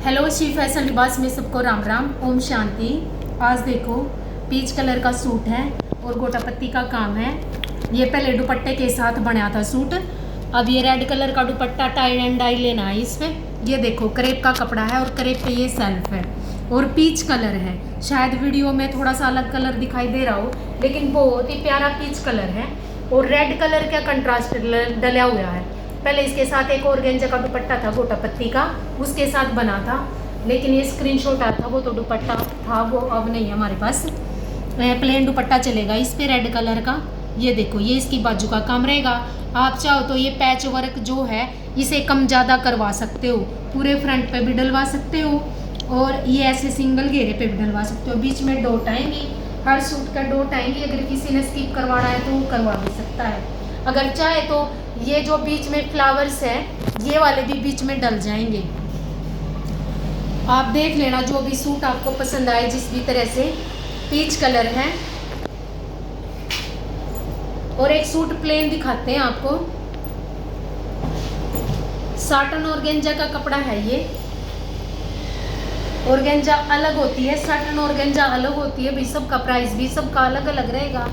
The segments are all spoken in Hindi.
हेलो शिव फैशन लिबास में सबको राम राम, ओम शांति। आज देखो पीच कलर का सूट है और गोटा पत्ती का काम है। ये पहले दुपट्टे के साथ बनाया था सूट। अब ये रेड कलर का दुपट्टा टाई एंड डाई लेना है इसमें। ये देखो क्रेप का कपड़ा है और क्रेप पे ये सेल्फ है और पीच कलर है। शायद वीडियो में थोड़ा सा अलग कलर दिखाई दे रहा हो, लेकिन बहुत ही प्यारा पीच कलर है और रेड कलर का कंट्रास्ट डला हुआ है। पहले इसके साथ एक और गेंजा का दुपट्टा था गोटा पत्ती का, उसके साथ बना था, लेकिन ये स्क्रीनशॉट आया था वो तो दुपट्टा था, वो अब नहीं है हमारे पास। प्लेन दुपट्टा चलेगा इस पे रेड कलर का। ये देखो ये इसकी बाजू का काम रहेगा। आप चाहो तो ये पैच वर्क जो है इसे कम ज़्यादा करवा सकते हो, पूरे फ्रंट पे भी डलवा सकते हो और ये ऐसे सिंगल घेरे पे भी डलवा सकते हो। बीच में डॉट आएंगी, हर सूट का डॉट आएंगी। अगर किसी ने स्किप करवाना है तो वो करवा भी सकता है। अगर चाहे तो ये जो बीच में फ्लावर्स है ये वाले भी बीच में डल जाएंगे। आप देख लेना जो भी सूट आपको पसंद आए, जिस भी तरह से। पीच कलर है और एक सूट प्लेन दिखाते हैं आपको। साटन और गेंजा का कपड़ा है ये। और गेंजा अलग होती है, साटन और गेंजा अलग होती है। भी सबका प्राइस भी सबका अलग अलग रहेगा।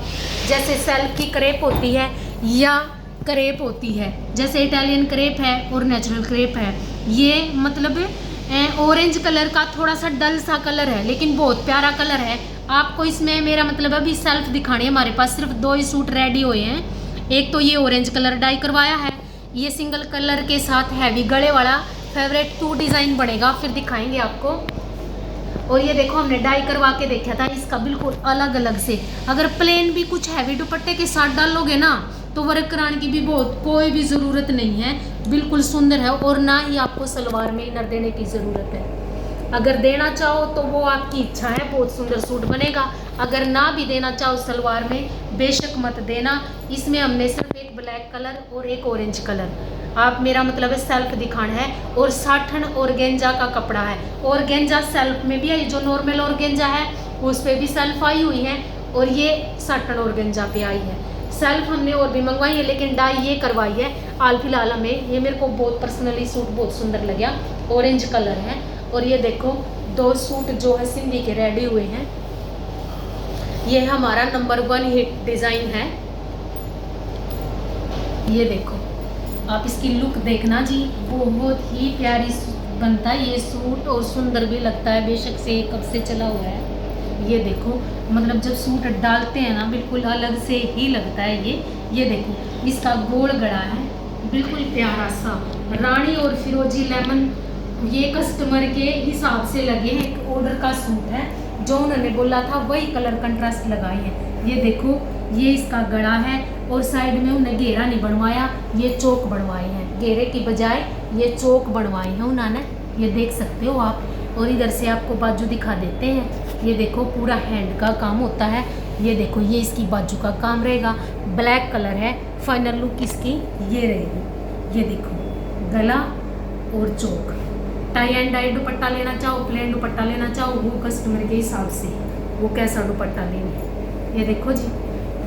जैसे सेल्फ की क्रेप होती है या क्रेप होती है, जैसे इटालियन क्रेप है और नेचुरल क्रेप है। ये मतलब ऑरेंज कलर का थोड़ा सा डल सा कलर है, लेकिन बहुत प्यारा कलर है। आपको इसमें मेरा मतलब अभी सेल्फ दिखाने, हमारे पास सिर्फ 2 ही सूट रेडी हुए हैं। एक तो ये ऑरेंज कलर डाई करवाया है, ये सिंगल कलर के साथ हैवी गले वाला फेवरेट 2 डिज़ाइन बनेगा, फिर दिखाएंगे आपको। और ये देखो हमने डाई करवा के देखा था इसका बिल्कुल अलग अलग से। अगर प्लेन भी कुछ हैवी दुपट्टे के साथ डालोगे ना तो वर्क कराने की भी बहुत कोई भी ज़रूरत नहीं है, बिल्कुल सुंदर है। और ना ही आपको सलवार में इनर देने की ज़रूरत है। अगर देना चाहो तो वो आपकी इच्छा है, बहुत सुंदर सूट बनेगा। अगर ना भी देना चाहो सलवार में, बेशक मत देना। इसमें हमने सिर्फ एक ब्लैक कलर और एक ऑरेंज कलर, आप मेरा मतलब है सेल्फ दिखाना है। और साटन और गेंजा का कपड़ा है और गेंजा सेल्फ में भी है। जो नॉर्मल और गेंजा है उस पर भी सेल्फ आई हुई है और ये साटन और गेंजा पे आई है। सेल्फ हमने और भी मंगवाई है, लेकिन डाई ये करवाई है हाल फिलहाल हमें। ये मेरे को बहुत पर्सनली सूट बहुत सुंदर लगा, ऑरेंज कलर है। और ये देखो 2 सूट जो है सिंधी के रेडी हुए हैं। ये हमारा नंबर 1 हिट डिज़ाइन है। ये देखो आप इसकी लुक देखना जी, बहुत ही प्यारी बनता है ये सूट और सुंदर भी लगता है। बेशक से कब से चला हुआ है। ये देखो मतलब जब सूट डालते हैं ना बिल्कुल अलग से ही लगता है ये देखो इसका गोल गड़ा है, बिल्कुल प्यारा सा रानी और फिरोजी लेमन। ये कस्टमर के हिसाब से लगे हैं, एक ऑर्डर का सूट है जो उन्होंने बोला था वही कलर कंट्रास्ट लगाई है। ये देखो ये इसका गड़ा है और साइड में उन्हें घेरा नहीं बनवाया, ये चौक बनवाई है। घेरे की बजाय ये चौक बनवाई है उन्होंने, ये देख सकते हो आप। और इधर से आपको बाजू दिखा देते हैं। ये देखो पूरा हैंड का काम होता है। ये देखो ये इसकी बाजू का काम रहेगा, ब्लैक कलर है। फाइनल लुक इसकी ये रहेगी। ये देखो गला और चौक। टाई एंड डाई दुपट्टा लेना चाहो, प्लेन दुपट्टा लेना चाहो, वो कस्टमर के हिसाब से वो कैसा दुपट्टा लेंगे। ये देखो जी,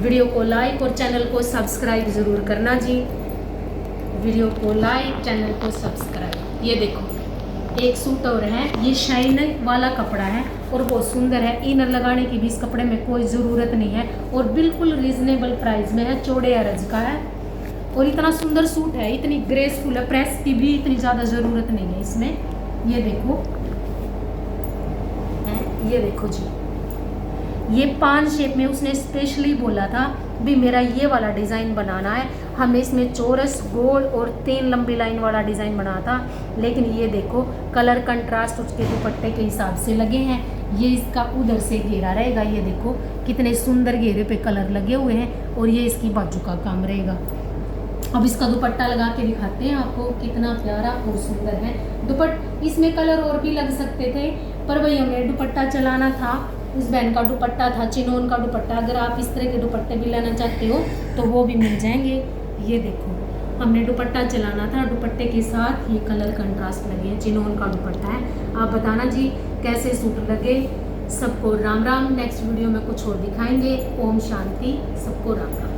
वीडियो को लाइक और चैनल को सब्सक्राइब ज़रूर करना जी। वीडियो को लाइक, चैनल को सब्सक्राइब। ये देखो एक सूट और है, ये शाइन वाला कपड़ा है और बहुत सुंदर है। इनर लगाने की भी इस कपड़े में कोई ज़रूरत नहीं है और बिल्कुल रीजनेबल प्राइस में है। चौड़े अरज का है और इतना सुंदर सूट है, इतनी ग्रेसफुल है। प्रेस की भी इतनी ज़्यादा ज़रूरत नहीं है इसमें। ये देखो ये देखो जी, ये 5 शेप में उसने स्पेशली बोला था भी मेरा ये वाला डिज़ाइन बनाना है। हमने इसमें चौरस, गोल और 3 लंबी लाइन वाला डिज़ाइन बनाया था, लेकिन ये देखो कलर कंट्रास्ट उसके दुपट्टे के हिसाब से लगे हैं। ये इसका उधर से घेरा रहेगा। ये देखो कितने सुंदर घेरे पे कलर लगे हुए हैं और ये इसकी बाजू का काम रहेगा। अब इसका दुपट्टा लगा के दिखाते हैं आपको, कितना प्यारा और सुंदर है। इसमें कलर और भी लग सकते थे, पर वही हमें दुपट्टा चलाना था। उस बहन का दुपट्टा था, चिनोन का दुपट्टा। अगर आप इस तरह के दुपट्टे भी लेना चाहते हो तो वो भी मिल जाएंगे। ये देखो हमने दुपट्टा चलाना था, दुपट्टे के साथ ये कलर कंट्रास्ट लगे, चिनोन का दुपट्टा है। आप बताना जी कैसे सूट लगे। सबको राम राम। नेक्स्ट वीडियो में कुछ और दिखाएंगे। ओम शांति, सबको राम राम।